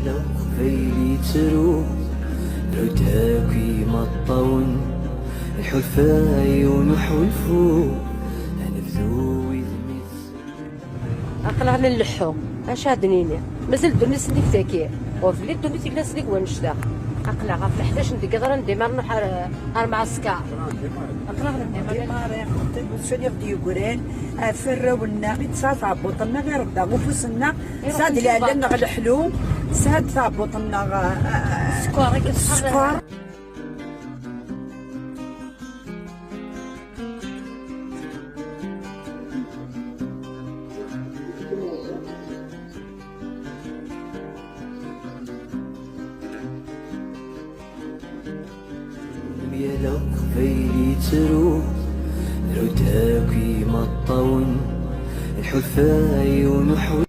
لو فيلي ترو عتاكي مطون الحلفاي ونحلفو هنبذو ويذميت أقلع نلحو اش هادنيني مازال دوني سنديك تاكي وفي دوني تيكلا سنديك ونشتا أقلع غف 11 نديك غير نديمار نحر المعسكر أقلع نديمار شنو بدي يقولين فرولنا صافا عبوطنا غير بدا غفوسنا ساد اللي لنا غير الحلوم ساد عبوطنا السكر يا لو فيلي ترو عتاكي مطون الحلفاي ونحلفو